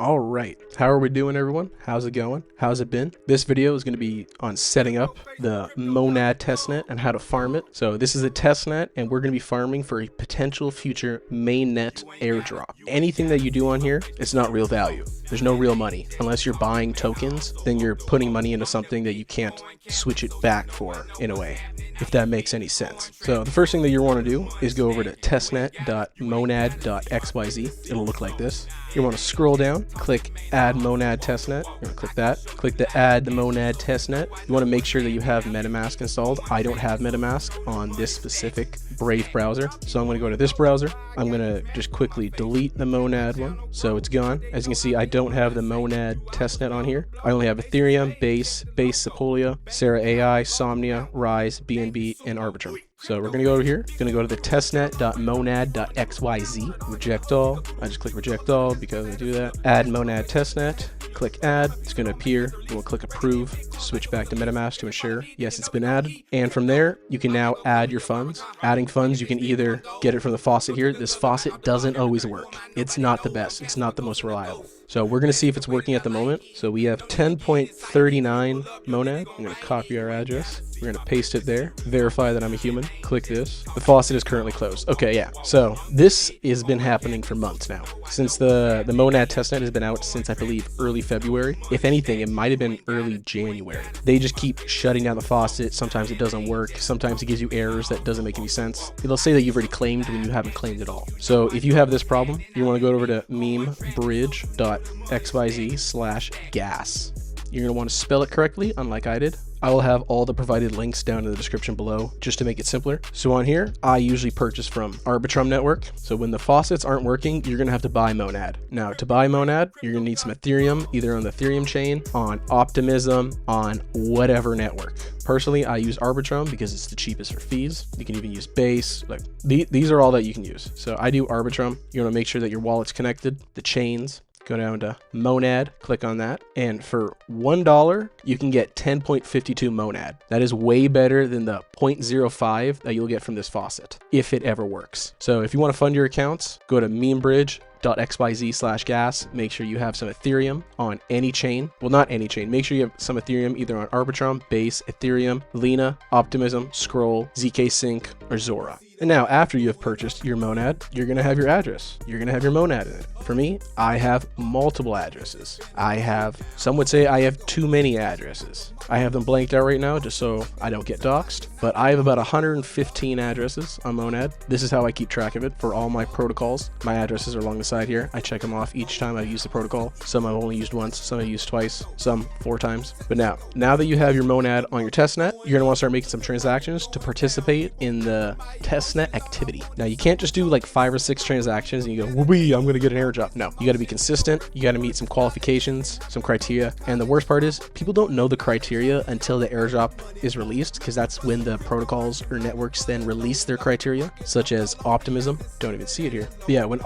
All right, how are we doing, everyone? How's it going? How's it been? This video is going to be on setting up the Monad testnet and how to farm it. So this is a testnet, and we're going to be farming for a potential future mainnet airdrop. Anything that you do on here, it's not real value. There's no real money. Unless you're buying tokens, then you're putting money into something that you can't switch it back for, in a way, if that makes any sense. So the first thing that you want to do is go over to testnet.monad.xyz. It'll look like this. You want to scroll down, click add monad testnet. You're going to click that. Click the add the monad testnet. You want to make sure that you have MetaMask installed. I don't have MetaMask on this specific Brave browser. So I'm going to go to this browser. I'm going to just quickly delete the monad one. So it's gone. As you can see, I don't have the monad testnet on here. I only have Ethereum, Base, Sepolia, Sarah AI, Somnia, Rise, BNB, and Arbitrum. So we're going to go over here, going to go to the testnet.monad.xyz, reject all. I just click reject all because I do that. Add monad testnet, click add. It's going to appear. We'll click approve, switch back to MetaMask to ensure, yes, it's been added. And from there, you can now add your funds. Adding funds, you can either get it from the faucet here. This faucet doesn't always work. It's not the best. It's not the most reliable. So we're going to see if it's working at the moment. So we have 10.39 monad. I'm going to copy our address. We're going to paste it there, verify that I'm a human, click this. The faucet is currently closed. Okay, yeah. So this has been happening for months now. Since the monad testnet has been out since, I believe, early February. If anything, it might have been early January. They just keep shutting down the faucet. Sometimes it doesn't work. Sometimes it gives you errors that doesn't make any sense. It'll say that you've already claimed when you haven't claimed at all. So if you have this problem, you want to go over to memebridge.xyz/gas. You're going to want to spell it correctly, unlike I did. I will have all the provided links down in the description below just to make it simpler. So on here, I usually purchase from Arbitrum network. So when the faucets aren't working, you're going to have to buy Monad. Now to buy Monad, you're going to need some Ethereum, either on the Ethereum chain, on Optimism, on whatever network. Personally, I use Arbitrum because it's the cheapest for fees. You can even use Base. Like these are all that you can use. So I do Arbitrum. You want to make sure that your wallet's connected, the chains. Go down to Monad, click on that, and for $1, you can get 10.52 Monad. That is way better than the 0.05 that you'll get from this faucet, if it ever works. So if you want to fund your accounts, go to memebridge.xyz/gas. Make sure you have some Ethereum on any chain. Well, not any chain. Make sure you have some Ethereum either on Arbitrum, Base, Ethereum, Lena, Optimism, Scroll, ZK Sync, or Zora. And now, after you have purchased your monad, you're going to have your address. You're going to have your monad in it. For me, I have multiple addresses. Some would say I have too many addresses. I have them blanked out right now just so I don't get doxxed. But I have about 115 addresses on Monad. This is how I keep track of it for all my protocols. My addresses are along the side here. I check them off each time I use the protocol. Some I've only used once, some I've used twice, some 4 times. But now that you have your monad on your testnet, you're going to want to start making some transactions to participate in the testnet activity. Now you can't just do like 5 or 6 transactions and you go, whoopee, I'm going to get an airdrop. No, you got to be consistent. You got to meet some qualifications, some criteria. And the worst part is people don't know the criteria until the airdrop is released, because that's when the protocols or networks then release their criteria, such as Optimism. Don't even see it here. But yeah, when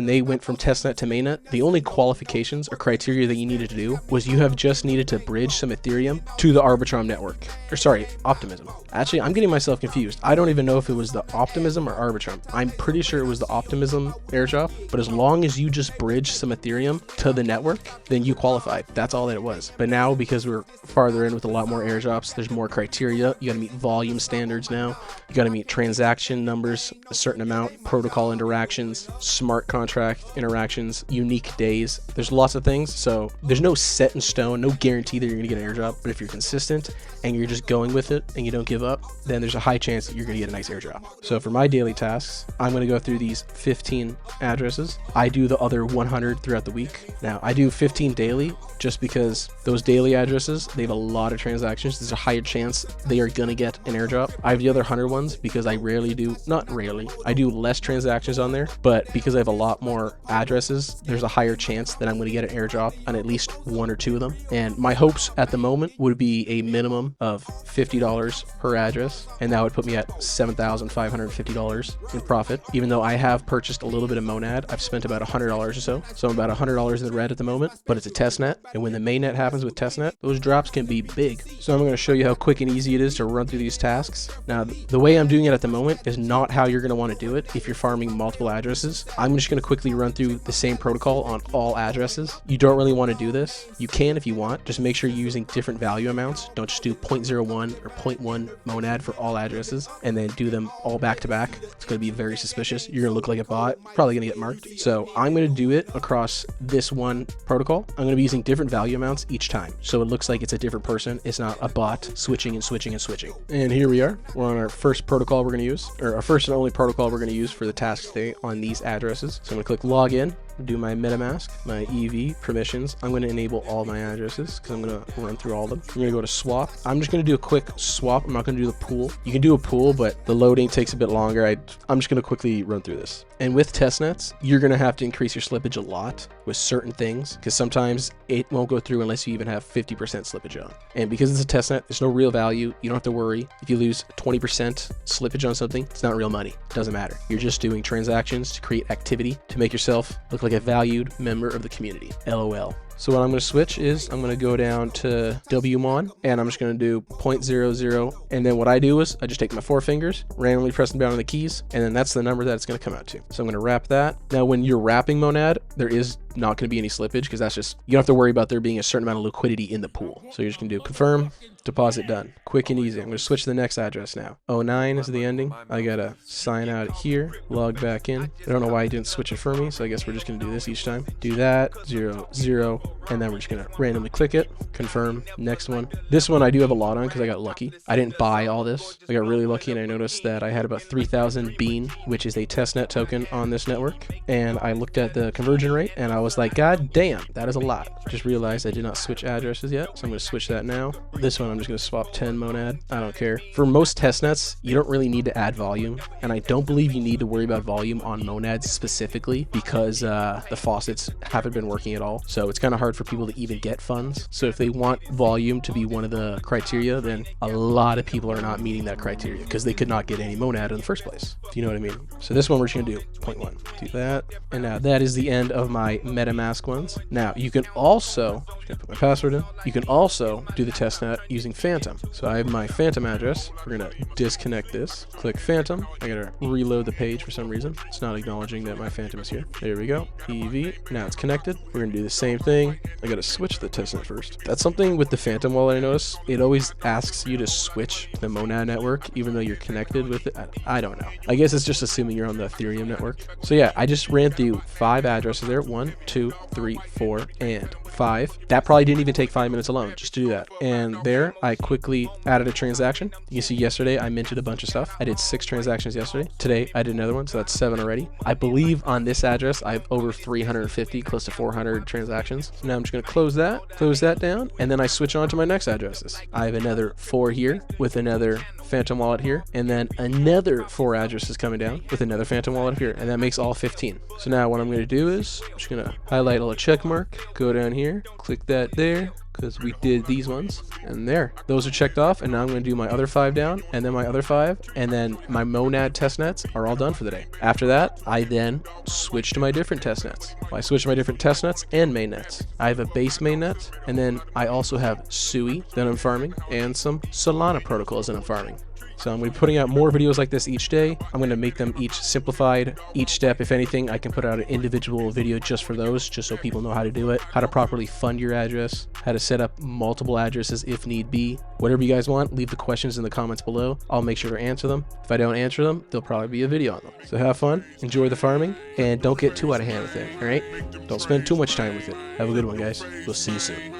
they went from testnet to mainnet, the only qualifications or criteria that you needed to do was you have just needed to bridge some Ethereum to the Arbitrum network. Or sorry, Optimism. Actually, I'm getting myself confused. I don't even know if it was the Optimism or Arbitrum. I'm pretty sure it was the Optimism airdrop, but as long as you just bridge some Ethereum to the network, then you qualified. That's all that it was. But now, because we're farther in with a lot more airdrops, there's more criteria. You got to meet volume standards now. You got to meet transaction numbers, a certain amount, protocol interactions, smart contract interactions, unique days. There's lots of things. So there's no set in stone, no guarantee that you're going to get an airdrop. But if you're consistent and you're just going with it and you don't give up, then there's a high chance that you're going to get a nice airdrop. So for my daily tasks, I'm going to go through these 15 addresses. I do the other 100 throughout the week. Now I do 15 daily just because those daily addresses, they have a lot of transactions. There's a higher chance they are going to get an airdrop. I have the other 100 ones because I do less transactions on there, but because I have a lot more addresses, there's a higher chance that I'm going to get an airdrop on at least 1 or 2 of them. And my hopes at the moment would be a minimum of $50 per address, and that would put me at $7,550 in profit. Even though I have purchased a little bit of Monad, I've spent about $100 or so. So I'm about $100 in the red at the moment, but it's a testnet. And when the mainnet happens with testnet, those drops can be big. So I'm going to show you how quick and easy it is to run through these tasks. Now, the way I'm doing it at the moment is not how you're going to want to do it if you're farming multiple addresses. I'm just going to quickly run through the same protocol on all addresses. You don't really want to do this. You can if you want. Just make sure you're using different value amounts. Don't just do 0.01 or 0.1 monad for all addresses and then do them all back to back. It's going to be very suspicious. You're going to look like a bot, probably going to get marked. So I'm going to do it across this one protocol. I'm going to be using different value amounts each time. So it looks like it's a different person. It's not a bot switching and switching and switching. And here we are. We're on our first protocol we're going to use, or our first and only protocol we're going to use for the task today on these addresses. So I'm going to click login, do my MetaMask, my EV permissions. I'm going to enable all my addresses because I'm going to run through all of them. I'm going to go to swap. I'm just going to do a quick swap. I'm not going to do the pool. You can do a pool, but the loading takes a bit longer. I'm just going to quickly run through this. And with Testnets, you're going to have to increase your slippage a lot with certain things because sometimes it won't go through unless you even have 50% slippage on. And because it's a testnet, there's no real value. You don't have to worry. If you lose 20% slippage on something, it's not real money. It doesn't matter. You're just doing transactions to create activity to make yourself look like a valued member of the community. LOL. So what I'm going to switch is I'm going to go down to WMON and I'm just going to do 0.00. And then what I do is I just take my 4 fingers, randomly press them down on the keys, and then that's the number that it's going to come out to. So I'm going to wrap that. Now, when you're wrapping Monad, there is not going to be any slippage because that's just, you don't have to worry about there being a certain amount of liquidity in the pool. So you're just going to do confirm, deposit done. Quick and easy. I'm going to switch to the next address now. 09 is the ending. I got to sign out here, log back in. I don't know why he didn't switch it for me, so I guess we're just going to do this each time. Do that, 00, and then we're just going to randomly click it, confirm, next one. This one I do have a lot on because I got lucky. I didn't buy all this. I got really lucky and I noticed that I had about 3,000 Bean, which is a testnet token on this network. And I looked at the conversion rate and I was like, God damn, that is a lot. Just realized I did not switch addresses yet, so I'm going to switch that now. This one I'm just going to swap 10 monad. I don't care. For most testnets, you don't really need to add volume, and I don't believe you need to worry about volume on monads specifically because the faucets haven't been working at all. So it's kind of hard for people to even get funds. So if they want volume to be one of the criteria, then a lot of people are not meeting that criteria because they could not get any monad in the first place. Do you know what I mean? So this one we're just going to do 0.1. Do that. And now that is the end of my MetaMask ones. Now you can also, I'm gonna put my password in. You can also do the testnet using Phantom. So I have my Phantom address. We're gonna disconnect this. Click Phantom. I gotta reload the page for some reason. It's not acknowledging that my Phantom is here. There we go. EV. Now it's connected. We're gonna do the same thing. I gotta switch the testnet first. That's something with the Phantom wallet I notice. It always asks you to switch to the Monad network even though you're connected with it. I don't know. I guess it's just assuming you're on the Ethereum network. So yeah, I just ran through 5 addresses there. 1, 2, 3, 4, and 5. That probably didn't even take 5 minutes alone just to do that. And there I quickly added a transaction. You can see yesterday I minted a bunch of stuff. I did 6 transactions yesterday. Today I did another one, so that's 7 already. I believe on this address I have over 350, close to 400 transactions. So now I'm just going to close that down, and then I switch on to my next addresses. I have another 4 here with another Phantom wallet here, and then another 4 addresses coming down with another Phantom wallet here, and that makes all 15. So now what I'm going to do is I'm just going to highlight a little check mark, go down here, click that there, because we did these ones, and there, those are checked off. And now I'm going to do my other 5 down, and then my other 5, and then my monad testnets are all done for the day. After that, I then switch to my different testnets. I switch to my different testnets and mainnets. I have a base mainnet, and then I also have SUI that I'm farming, and some Solana protocols that I'm farming. So I'm going to be putting out more videos like this each day. I'm going to make them each simplified. Each step, if anything, I can put out an individual video just for those, just so people know how to do it, how to properly fund your address, how to set up multiple addresses if need be. Whatever you guys want, leave the questions in the comments below. I'll make sure to answer them. If I don't answer them, there'll probably be a video on them. So have fun, enjoy the farming, and don't get too out of hand with it, all right? Don't spend too much time with it. Have a good one, guys. We'll see you soon.